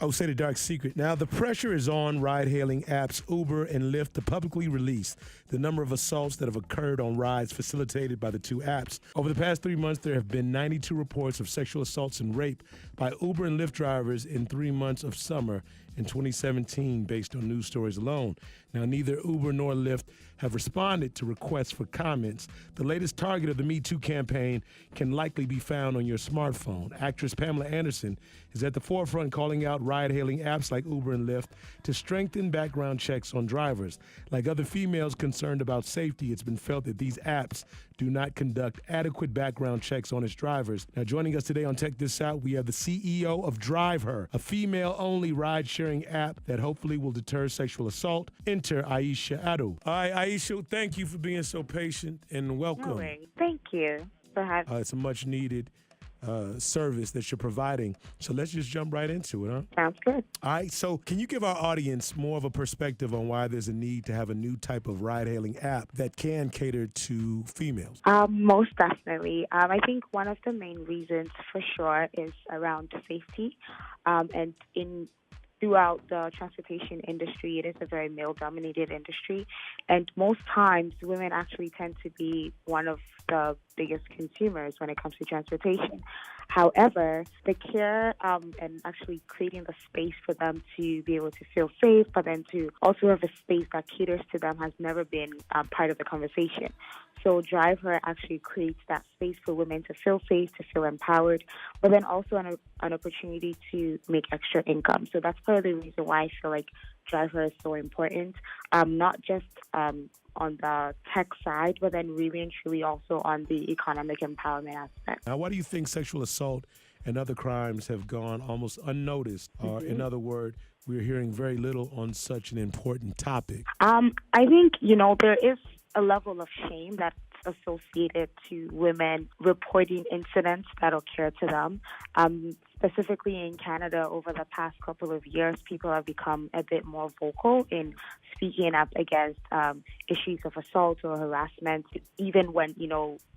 Oh, say the dark secret. Now, the pressure is on ride-hailing apps Uber and Lyft to publicly release the number of assaults that have occurred on rides facilitated by the two apps. Over the past 3 months, there have been 92 reports of sexual assaults and rape by Uber and Lyft drivers in 3 months of summer in 2017, based on news stories alone. Now, neither Uber nor Lyft have responded to requests for comments. The latest target of the Me Too campaign can likely be found on your smartphone. Actress Pamela Anderson is at the forefront calling out ride-hailing apps like Uber and Lyft to strengthen background checks on drivers. Like other females concerned about safety, it's been felt that these apps do not conduct adequate background checks on its drivers. Now, joining us today on Check This Out, we have the CEO of DriveHer, a female-only ride-sharing app that hopefully will deter sexual assault. Enter Aisha Addo. All right, Aisha, thank you for being so patient and welcome. No worries. Thank you for having me. It's a much-needed service that you're providing. So let's just jump right into it, huh? Sounds good. All right, so can you give our audience more of a perspective on why there's a need to have a new type of ride-hailing app that can cater to females? Most definitely. I think one of the main reasons for sure is around safety. And throughout the transportation industry, it is a very male-dominated industry. And most times, women actually tend to be one of the biggest consumers when it comes to transportation. However, the care and actually creating the space for them to be able to feel safe, but then to also have a space that caters to them has never been part of the conversation. So DriveHer actually creates that space for women to feel safe, to feel empowered, but then also an opportunity to make extra income. So that's part of the reason why I feel like DriveHer is so important, not just on the tech side, but then really and truly also on the economic empowerment aspect. Now, why do you think sexual assault and other crimes have gone almost unnoticed? Or in other words, we're hearing very little on such an important topic. I think, there is a level of shame that's associated to women reporting incidents that occur to them. Specifically in Canada, over the past couple of years, people have become a bit more vocal in speaking up against issues of assault or harassment, even when,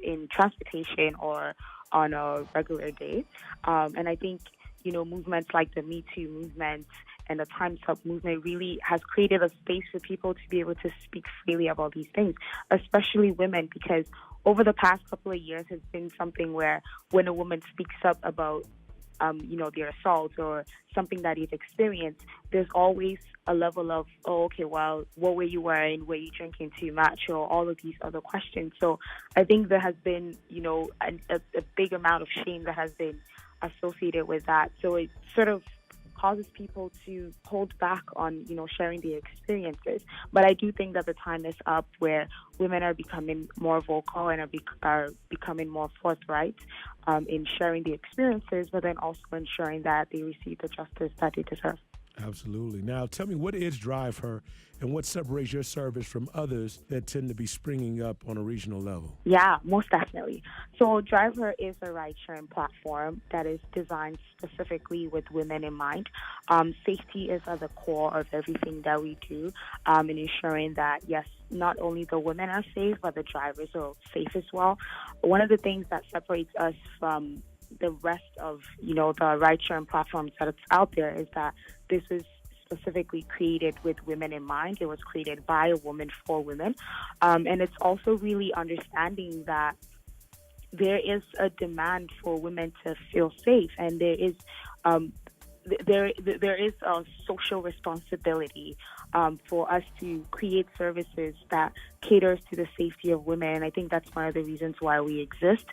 in transportation or on a regular day. And I think, movements like the Me Too movement and the Time's Up movement really has created a space for people to be able to speak freely about these things, especially women, because over the past couple of years has been something where when a woman speaks up about their assault or something that you've experienced, there's always a level of, oh, okay, well, what were you wearing? Were you drinking too much? Or all of these other questions. So I think there has been, a big amount of shame that has been associated with that. So it sort of causes people to hold back on, sharing their experiences. But I do think that the time is up where women are becoming more vocal and are becoming more forthright in sharing the experiences, but then also ensuring that they receive the justice that they deserve. Absolutely. Now, tell me, what is DriveHer and what separates your service from others that tend to be springing up on a regional level? Yeah, most definitely. So DriveHer is a ride-sharing platform that is designed specifically with women in mind. Safety is at the core of everything that we do, in ensuring that, yes, not only the women are safe, but the drivers are safe as well. One of the things that separates us from the rest of, the ride-sharing platforms that it's out there is that this is specifically created with women in mind. It was created by a woman for women. And it's also really understanding that there is a demand for women to feel safe, and there is a social responsibility for us to create services that caters to the safety of women. And I think that's one of the reasons why we exist.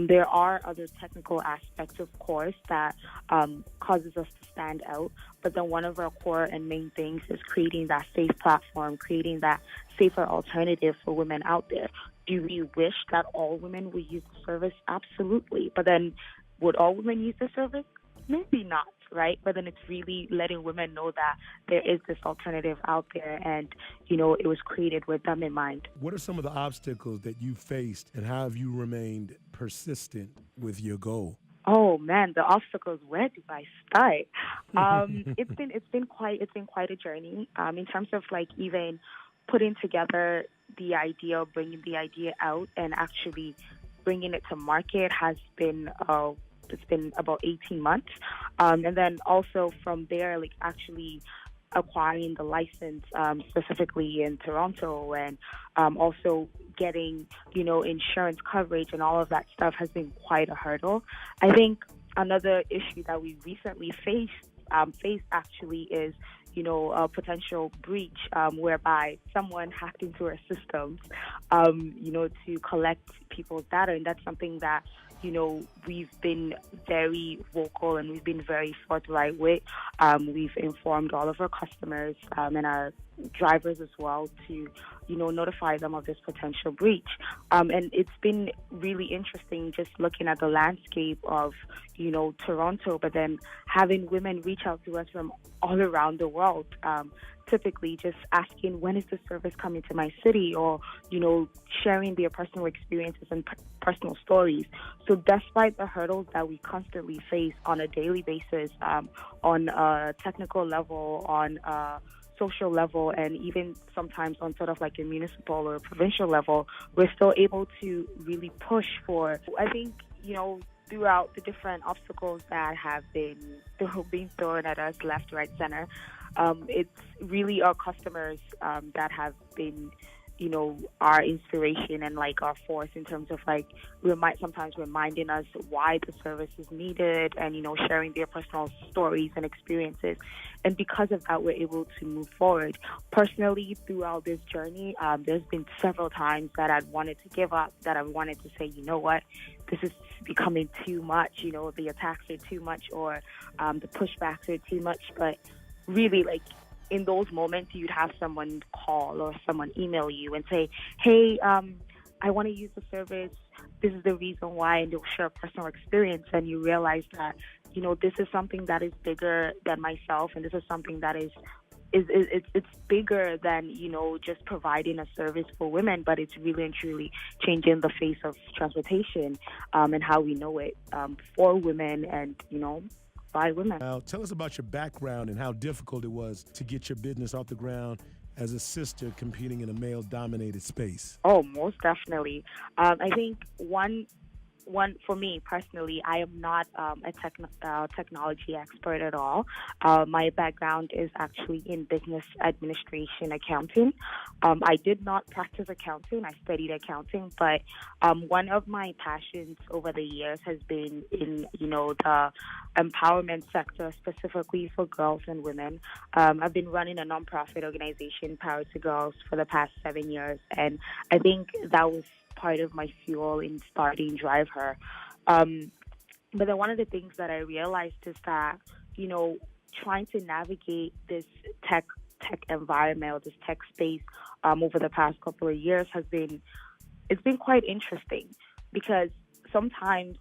There are other technical aspects, of course, that causes us to stand out. But then one of our core and main things is creating that safe platform, creating that safer alternative for women out there. Do we wish that all women would use the service? Absolutely. But then would all women use the service? Maybe not, right? But then it's really letting women know that there is this alternative out there and, it was created with them in mind. What are some of the obstacles that you faced and how have you remained persistent with your goal? Oh man, the obstacles. Where do I start? It's been quite a journey. In terms of even putting together the idea, bringing the idea out, and actually bringing it to market has been it's been about 18 months. And then also from there, like actually acquiring the license specifically in Toronto, and also getting, insurance coverage and all of that stuff has been quite a hurdle. I think another issue that we recently faced actually is, a potential breach whereby someone hacked into our systems, to collect people's data. And that's something that, we've been very vocal and we've been very forthright with. We've informed all of our customers and our drivers as well to, notify them of this potential breach. And it's been really interesting just looking at the landscape of, Toronto, but then having women reach out to us from all around the world, typically just asking, when is the service coming to my city, or, sharing their personal experiences and personal stories. So despite the hurdles that we constantly face on a daily basis, on a technical level, on a social level, and even sometimes on sort of like a municipal or provincial level, we're still able to really push for, I think, throughout the different obstacles that have been being thrown at us left, right, center, it's really our customers that have been, our inspiration and like our force in terms of like sometimes reminding us why the service is needed, and sharing their personal stories and experiences. And because of that, we're able to move forward. Personally, throughout this journey, there's been several times that I'd wanted to give up, that I wanted to say, you know what, this is becoming too much, the attacks are too much, or the pushbacks are too much. But really, like, in those moments, you'd have someone call or someone email you and say, hey, I want to use the service. This is the reason why, and they'll share a personal experience. And you realize that, this is something that is bigger than myself, and this is something that it's bigger than, just providing a service for women, but it's really and truly changing the face of transportation and how we know it for women and, by women. Now, tell us about your background and how difficult it was to get your business off the ground as a sister competing in a male-dominated space. Oh, most definitely. I think one for me personally, I am not a technology expert at all. My background is actually in business administration, accounting. I did not practice accounting. I studied accounting, but one of my passions over the years has been in, the empowerment sector, specifically for girls and women. I've been running a nonprofit organization, Power to Girls, for the past 7 years, and I think that was part of my fuel in starting DriveHer. But then one of the things that I realized is that, trying to navigate this tech environment, or this tech space over the past couple of years it's been quite interesting, because sometimes,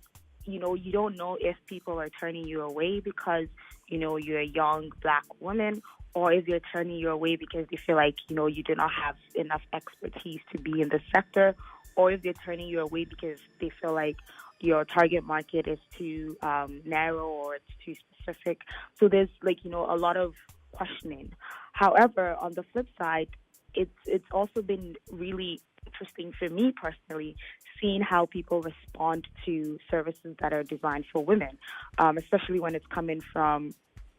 you don't know if people are turning you away because, you're a young Black woman, or if they're turning you away because they feel like, you do not have enough expertise to be in the sector, or if they're turning you away because they feel like your target market is too narrow or it's too specific. So there's a lot of questioning. However, on the flip side, it's also been really interesting for me personally, seeing how people respond to services that are designed for women, especially when it's coming from,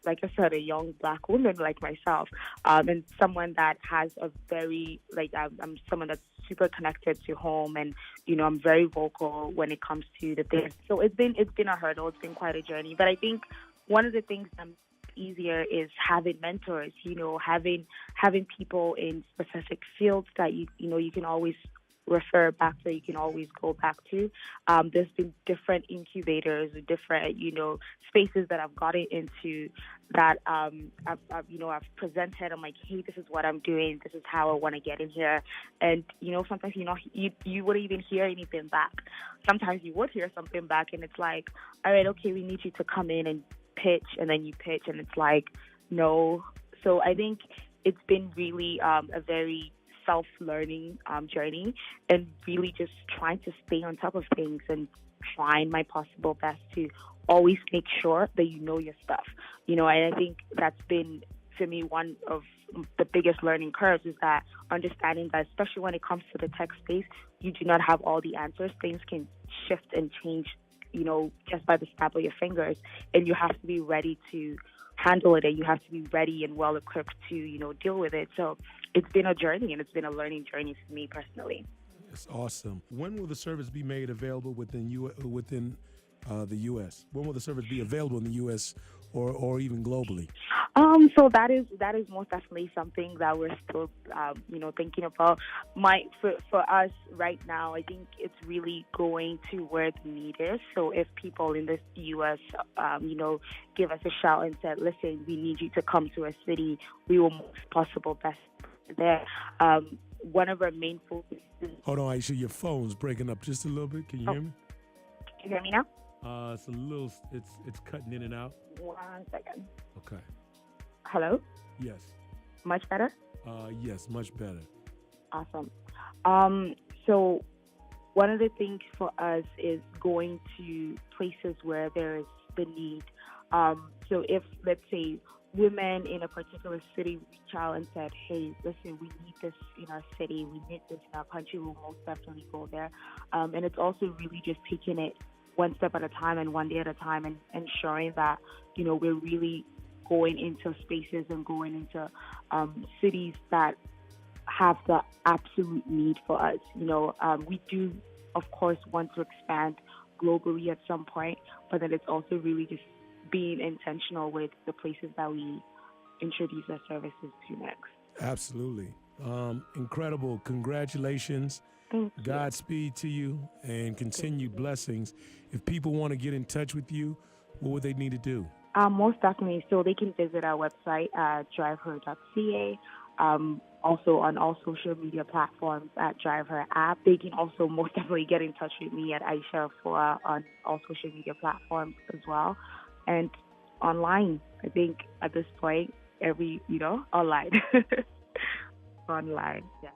like I said, a young Black woman like myself, and someone that has a very, I'm someone that's super connected to home, and, I'm very vocal when it comes to the things. So it's been a hurdle. It's been quite a journey. But I think one of the things that's easier is having mentors, having people in specific fields that you can always refer back to, you can always go back to. There's been different incubators, different, spaces that I've gotten into that I've presented. I'm like, hey, this is what I'm doing. This is how I want to get in here. And, sometimes, you wouldn't even hear anything back. Sometimes you would hear something back, and it's like, all right, okay, we need you to come in and pitch, and then you pitch, and it's like, no. So I think it's been really a very self-learning journey, and really just trying to stay on top of things and trying my possible best to always make sure that you know your stuff. And I think that's been, for me, one of the biggest learning curves, is that understanding that, especially when it comes to the tech space, you do not have all the answers. Things can shift and change just by the snap of your fingers. And you have to be ready to handle it, and you have to be ready and well equipped to, deal with it. So it's been a journey, and it's been a learning journey for me personally. It's awesome. When will the service be made available within the U.S.? When will the service be available in the U.S. or even globally? So that is most definitely something that we're still, thinking about. For us right now, I think it's really going to where the need is. So if people in the U.S., give us a shout and said, "Listen, we need you to come to a city," we will most possible best there. One of our main focuses. Hold on, Aisha, your phone's breaking up just a little bit. Can you hear me? Can you hear me now? It's a little. It's cutting in and out. 1 second. Okay. Hello? Yes. Much better? Yes, much better. Awesome. So one of the things for us is going to places where there is the need. So if, let's say, women in a particular city reach out and said, "Hey, listen, we need this in our city, we need this in our country," we'll most definitely go there. And it's also really just taking it one step at a time and one day at a time, and ensuring that, we're really going into spaces and going into cities that have the absolute need for us. We do, of course, want to expand globally at some point, but then it's also really just being intentional with the places that we introduce our services to next. Absolutely. Incredible. Congratulations. Thank you. Godspeed to you and continued blessings. If people want to get in touch with you, what would they need to do? Most definitely. So they can visit our website at DriveHer.ca. Also on all social media platforms at DriveHer app. They can also most definitely get in touch with me at Aisha on all social media platforms as well. And online, I think at this point, online. Online, yeah.